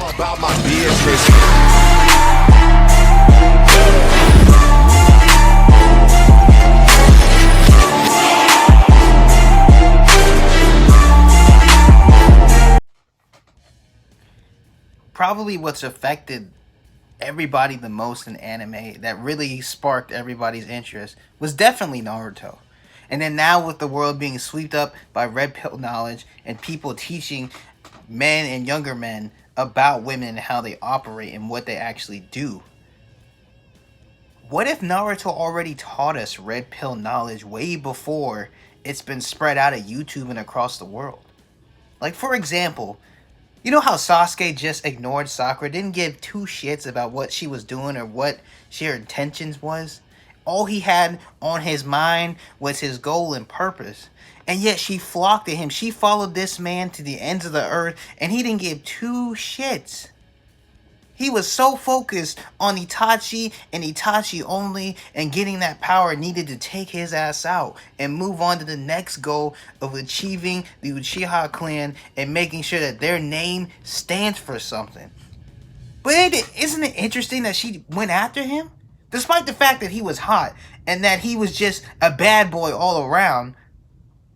I'm about my business. Probably what's affected everybody the most in anime that really sparked everybody's interest was definitely Naruto. And then now with the world being swept up by red pill knowledge and people teaching men and younger men about women and how they operate and what they actually do. What if Naruto already taught us red pill knowledge way before it's been spread out of YouTube and across the world? Like, for example, you know how Sasuke just ignored Sakura, didn't give two shits about what she was doing or what her intentions was? All he had on his mind was his goal and purpose. And yet she flocked to him. She followed this man to the ends of the earth, and he didn't give two shits. He was so focused on Itachi and Itachi only and getting that power needed to take his ass out and move on to the next goal of achieving the Uchiha clan and making sure that their name stands for something. But isn't it interesting that she went after him? Despite the fact that he was hot and that he was just a bad boy all around,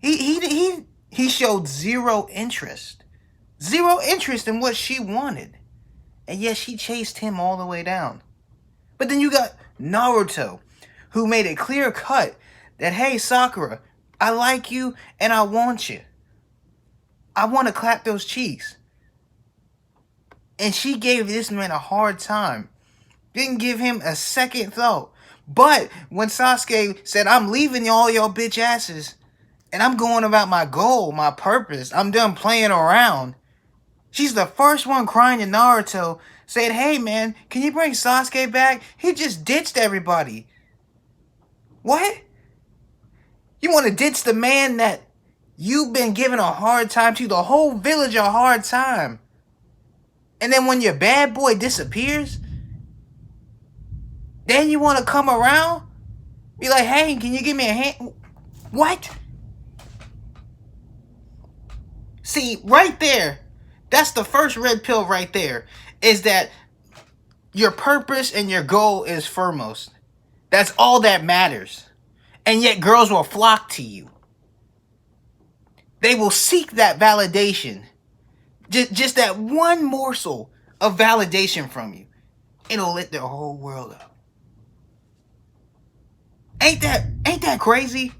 he showed zero interest. Zero interest in what she wanted. And yet she chased him all the way down. But then you got Naruto, who made it clear cut that, hey, Sakura, I like you and I want you. I want to clap those cheeks. And she gave this man a hard time. Didn't give him a second thought. But when Sasuke said, I'm leaving all y'all bitch asses and I'm going about my goal, my purpose, I'm done playing around. She's the first one crying to Naruto, saying, hey man, can you bring Sasuke back? He just ditched everybody. What? You want to ditch the man that you've been giving a hard time to, the whole village a hard time. And then when your bad boy disappears, then you want to come around? Be like, hey, can you give me a hand? What? See, right there, that's the first red pill right there, is that your purpose and your goal is foremost. That's all that matters. And yet girls will flock to you. They will seek that validation. Just that one morsel of validation from you. It'll lit their whole world up. Ain't that crazy?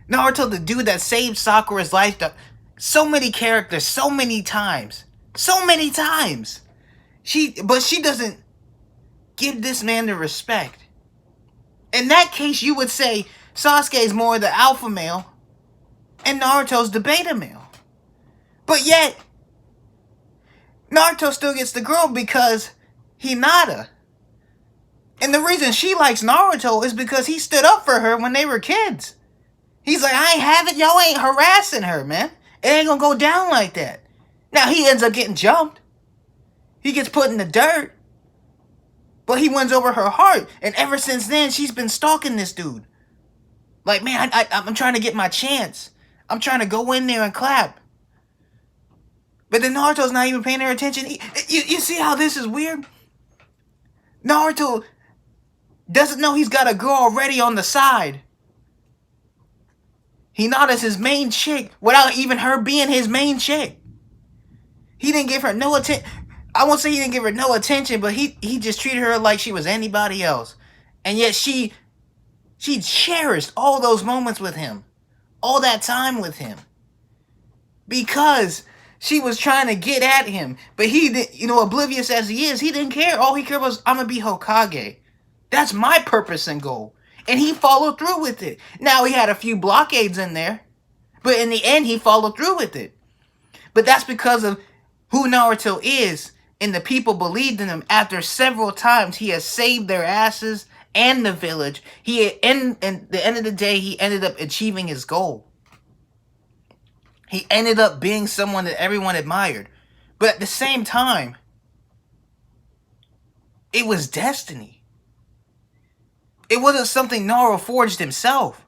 Naruto, the dude that saved Sakura's life, so many characters, so many times. But she doesn't give this man the respect. In that case, you would say Sasuke's more the alpha male and Naruto's the beta male. But yet, Naruto still gets the girl because Hinata. And the reason she likes Naruto is because he stood up for her when they were kids. He's like, I ain't have it, y'all ain't harassing her, man. It ain't gonna go down like that. Now, he ends up getting jumped. He gets put in the dirt. But he wins over her heart. And ever since then, she's been stalking this dude. Like, man, I'm trying to get my chance. I'm trying to go in there and clap. But then Naruto's not even paying her attention. You see how this is weird? Naruto doesn't know he's got a girl already on the side. Hinata's his main chick without even her being his main chick. He didn't give her no attention. I won't say he didn't give her no attention, but he just treated her like she was anybody else. And yet she cherished all those moments with him. All that time with him. Because she was trying to get at him. But he didn't, oblivious as he is, he didn't care. All he cared was, I'm going to be Hokage. That's my purpose and goal. And he followed through with it. Now, he had a few blockades in there. But in the end, he followed through with it. But that's because of who Naruto is. And the people believed in him. After several times, he has saved their asses and the village. And at the end of the day, he ended up achieving his goal. He ended up being someone that everyone admired. But at the same time, it was destiny. It wasn't something Naruto forged himself.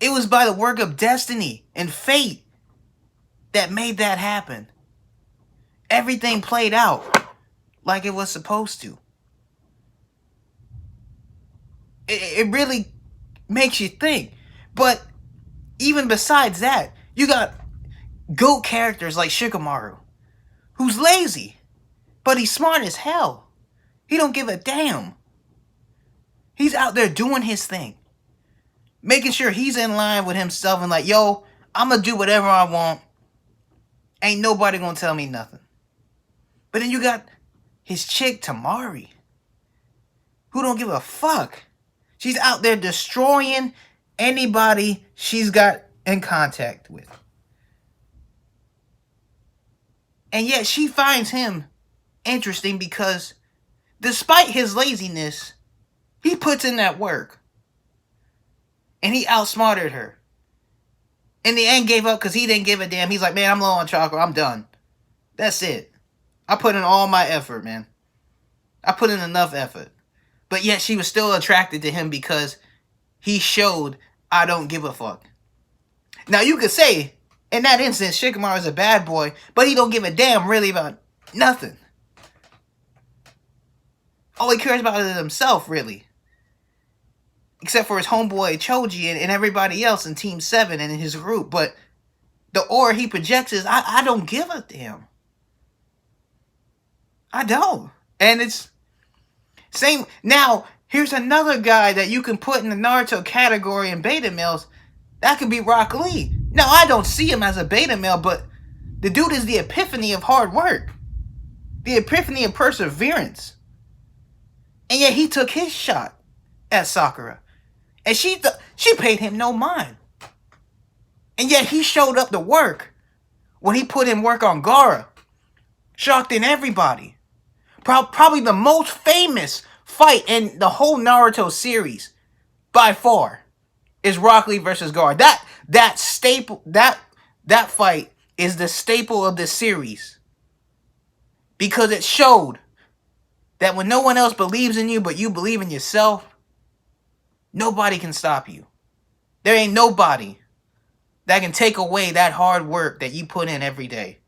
It was by the work of destiny and fate that made that happen. Everything played out like it was supposed to. It really makes you think. But even besides that, you got GOAT characters like Shikamaru, who's lazy, but he's smart as hell. He don't give a damn. He's out there doing his thing, making sure he's in line with himself and like, yo, I'm gonna do whatever I want. Ain't nobody gonna tell me nothing. But then you got his chick Tamari, who don't give a fuck. She's out there destroying anybody she's got in contact with. And yet she finds him interesting because despite his laziness, he puts in that work. And he outsmarted her. In the end, gave up because he didn't give a damn. He's like, man, I'm low on chocolate. I'm done. That's it. I put in all my effort, man. I put in enough effort. But yet she was still attracted to him because he showed I don't give a fuck. Now you could say, in that instance, Shikamaru is a bad boy, but he don't give a damn really about nothing. All he cares about is himself, really. Except for his homeboy Choji and everybody else in Team 7 and in his group. But the aura he projects is, I don't give a damn. I don't. And it's same. Now, here's another guy that you can put in the Naruto category in beta males. That could be Rock Lee. Now, I don't see him as a beta male, but the dude is the epiphany of hard work. The epiphany of perseverance. And yet he took his shot at Sakura. And she paid him no mind. And yet he showed up to work when he put in work on Gaara. Shocked in everybody. Probably the most famous fight in the whole Naruto series, by far, is Rock Lee versus Gaara. That staple, that fight is the staple of the series. Because it showed that when no one else believes in you but you believe in yourself, nobody can stop you. There ain't nobody that can take away that hard work that you put in every day.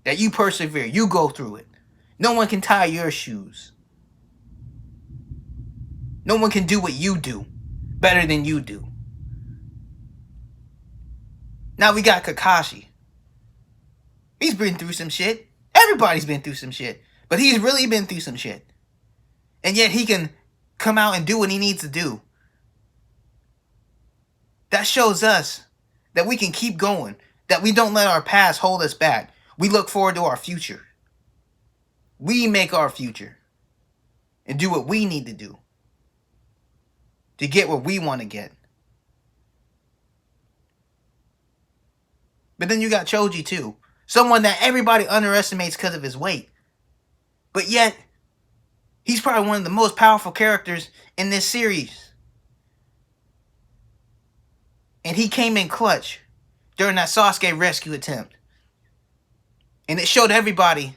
That you persevere. You go through it. No one can tie your shoes. No one can do what you do better than you do. Now we got Kakashi. He's been through some shit. Everybody's been through some shit. But he's really been through some shit. And yet he can come out and do what he needs to do. That shows us that we can keep going. That we don't let our past hold us back. We look forward to our future. We make our future. And do what we need to do. To get what we want to get. But then you got Choji too. Someone that everybody underestimates because of his weight. But yet, he's probably one of the most powerful characters in this series. And he came in clutch during that Sasuke rescue attempt. And it showed everybody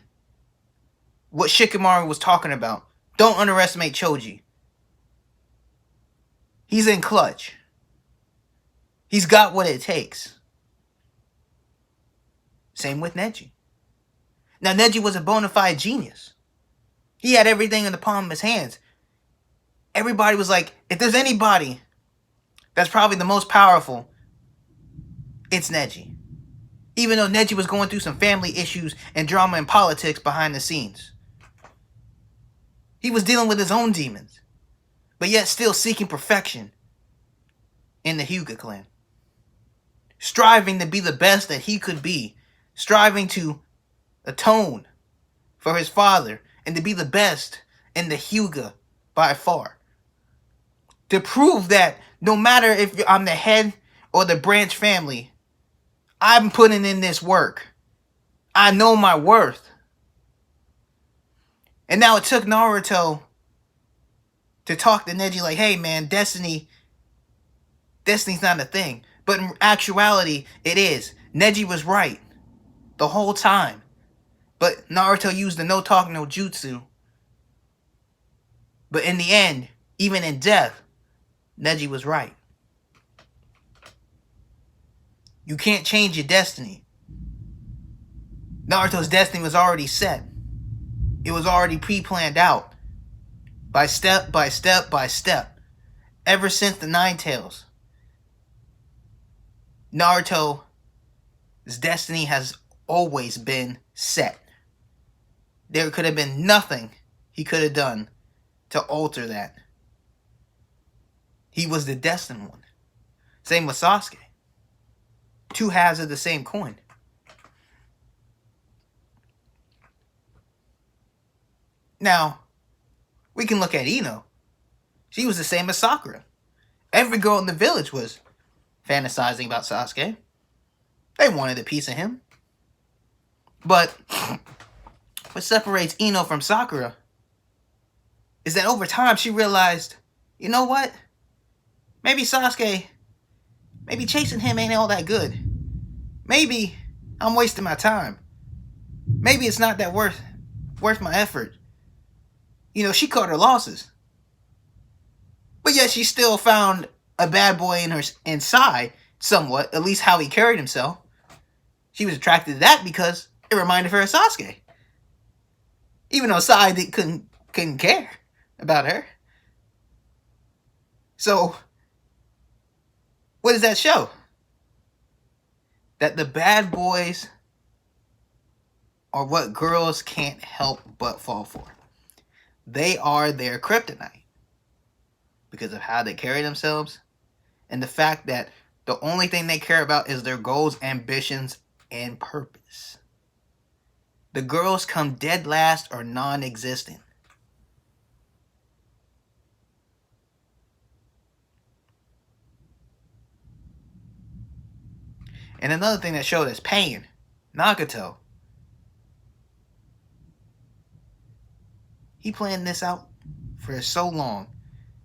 what Shikamaru was talking about. Don't underestimate Choji. He's in clutch. He's got what it takes. Same with Neji. Now, Neji was a bona fide genius. He had everything in the palm of his hands. Everybody was like, if there's anybody that's probably the most powerful, it's Neji. Even though Neji was going through some family issues and drama and politics behind the scenes. He was dealing with his own demons. But yet still seeking perfection in the Hyuga clan. Striving to be the best that he could be. Striving to atone for his father. And to be the best in the Hyuga by far. To prove that no matter if I'm the head or the branch family, I'm putting in this work. I know my worth. And now it took Naruto to talk to Neji like, hey man, Destiny's not a thing. But in actuality, it is. Neji was right the whole time. But Naruto used the no talk, no jutsu. But in the end, even in death, Neji was right. You can't change your destiny. Naruto's destiny was already set. It was already pre-planned out. By step, by step, by step. Ever since the Nine Tails. Naruto's destiny has always been set. There could have been nothing he could have done to alter that. He was the destined one. Same with Sasuke. Two halves of the same coin. Now, we can look at Ino. She was the same as Sakura. Every girl in the village was fantasizing about Sasuke. They wanted a piece of him. But what separates Ino from Sakura is that over time she realized, you know what? Maybe Sasuke, maybe chasing him ain't all that good. Maybe I'm wasting my time. Maybe it's not that worth my effort. You know, she cut her losses. But yet she still found a bad boy in her inside, somewhat, at least how he carried himself. She was attracted to that because it reminded her of Sasuke. Even though Sai couldn't care about her. So, what does that show? That the bad boys are what girls can't help but fall for. They are their kryptonite because of how they carry themselves and the fact that the only thing they care about is their goals, ambitions, and purpose. The girls come dead last or non-existent. And another thing that showed us pain, Nagato. He planned this out for so long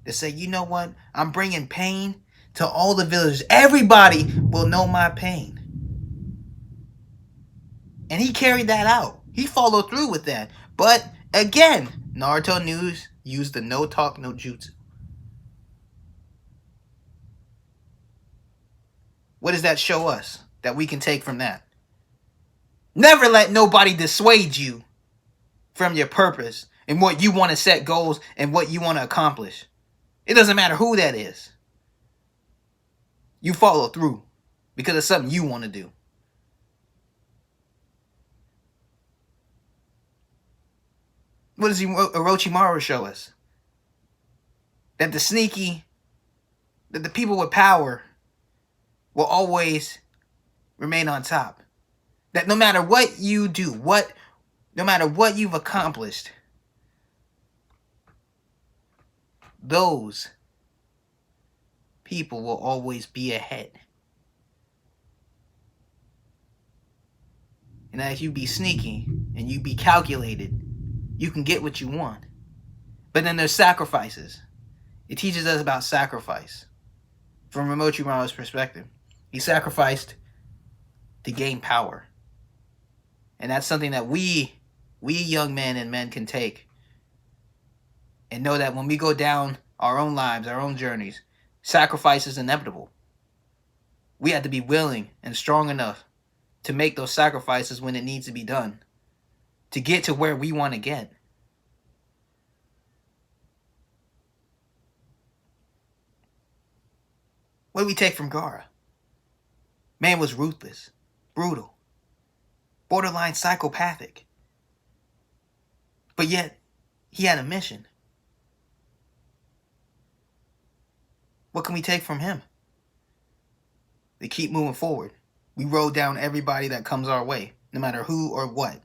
to say, you know what? I'm bringing pain to all the villagers. Everybody will know my pain. And he carried that out. He followed through with that. But again, Naruto News used the no talk, no jutsu. What does that show us that we can take from that? Never let nobody dissuade you from your purpose and what you want to set goals and what you want to accomplish. It doesn't matter who that is. You follow through because it's something you want to do. What does Orochimaru show us? That the people with power will always remain on top. That no matter what you do, no matter what you've accomplished, those people will always be ahead. And as you be sneaky and you be calculated, you can get what you want. But then there's sacrifices. It teaches us about sacrifice. From Orochimaru's perspective, he sacrificed to gain power. And that's something that we young men and men can take. And know that when we go down our own lives, our own journeys, sacrifice is inevitable. We have to be willing and strong enough to make those sacrifices when it needs to be done. To get to where we want to get. What do we take from Gaara? Man was ruthless, brutal, borderline psychopathic. But yet, he had a mission. What can we take from him? To keep moving forward. We roll down everybody that comes our way, no matter who or what.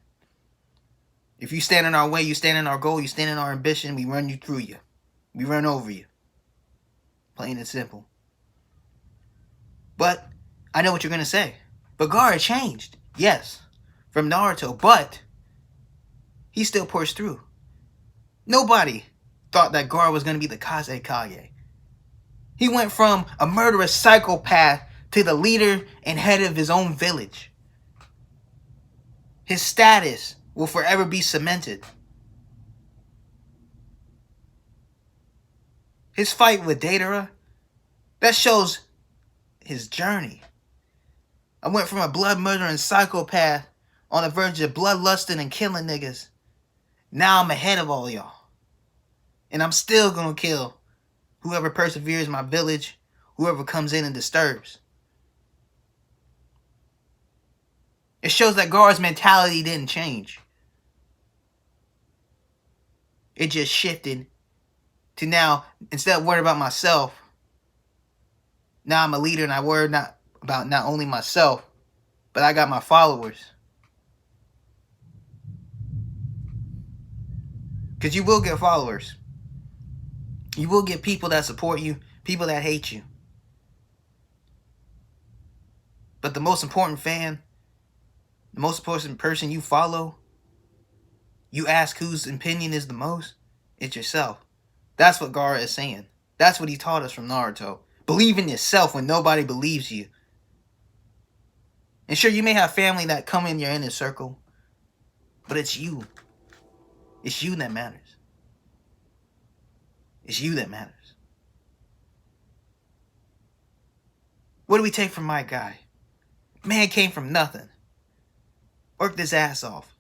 If you stand in our way, you stand in our goal, you stand in our ambition, we run you through you. We run over you. Plain and simple. But I know what you're going to say. But Gaara changed. Yes. From Naruto. But he still pushed through. Nobody thought that Gaara was going to be the Kazekage. He went from a murderous psychopath to the leader and head of his own village. His status will forever be cemented. His fight with Deidara, that shows his journey. I went from a blood-murdering psychopath on the verge of bloodlusting and killing niggas. Now I'm ahead of all y'all. And I'm still gonna kill whoever perseveres in my village, whoever comes in and disturbs. It shows that Gar's mentality didn't change. It just shifted to now, instead of worrying about myself, now I'm a leader and I worry not about not only myself, but I got my followers. Because you will get followers. You will get people that support you, people that hate you. But the most important fan, the most important person you follow, you ask whose opinion is the most, it's yourself. That's what Gaara is saying. That's what he taught us from Naruto. Believe in yourself when nobody believes you. And sure, you may have family that come in your inner circle, but it's you. It's you that matters. It's you that matters. What do we take from my guy? Man came from nothing. Worked his ass off.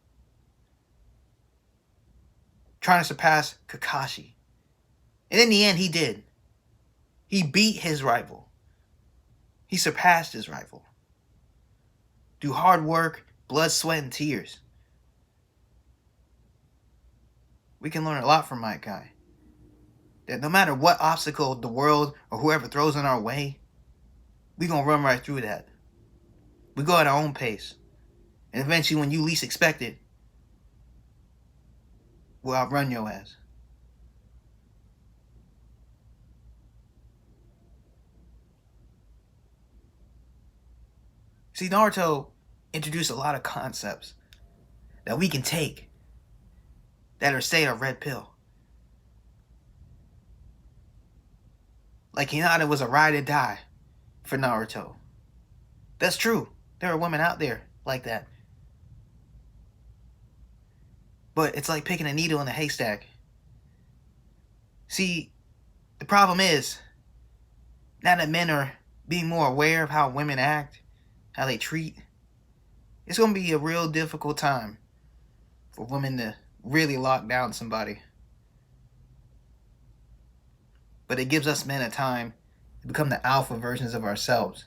Trying to surpass Kakashi. And in the end, he did. He beat his rival. He surpassed his rival. Through hard work, blood, sweat, and tears. We can learn a lot from my guy. That no matter what obstacle the world or whoever throws in our way, we gonna run right through that. We go at our own pace. And eventually, when you least expect it, we'll outrun your ass. See, Naruto introduced a lot of concepts that we can take that are say a red pill. Like Hinata was a ride or die for Naruto. That's true. There are women out there like that. But it's like picking a needle in a haystack. See, the problem is, now that men are being more aware of how women act, how they treat, it's going to be a real difficult time for women to really lock down somebody. But it gives us men a time to become the alpha versions of ourselves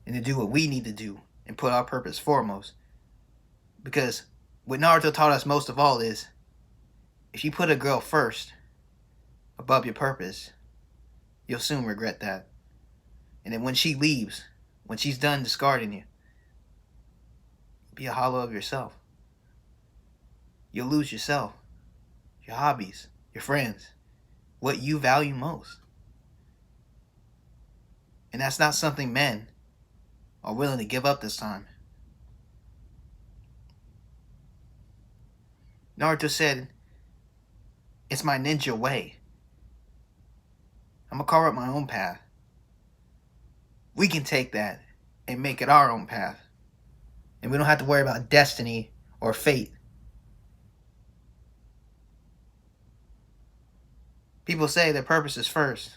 and to do what we need to do and put our purpose foremost. Because what Naruto taught us most of all is, if you put a girl first above your purpose, you'll soon regret that. And then when she leaves, when she's done discarding you, be a hollow of yourself. You'll lose yourself, your hobbies, your friends, what you value most. And that's not something men are willing to give up this time. Naruto said, it's my ninja way. I'm going to carve out my own path. We can take that and make it our own path. And we don't have to worry about destiny or fate. People say their purpose is first.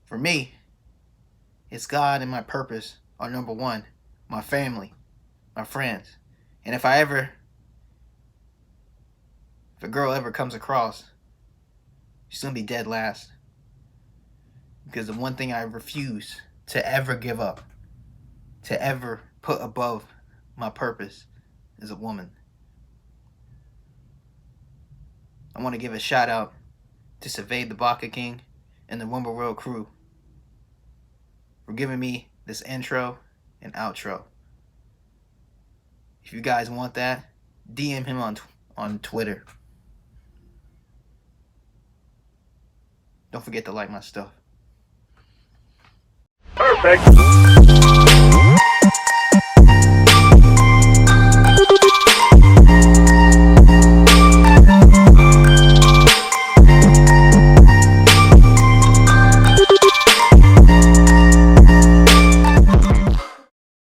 For me, it's God and my purpose are number one. My family, my friends. And if a girl ever comes across, she's going to be dead last. Because the one thing I refuse to ever give up, to ever put above my purpose, is a woman. I want to give a shout out to Survey the Baka King and the Wumble World crew for giving me this intro and outro. If you guys want that, DM him on Twitter. Don't forget to like my stuff. Perfect.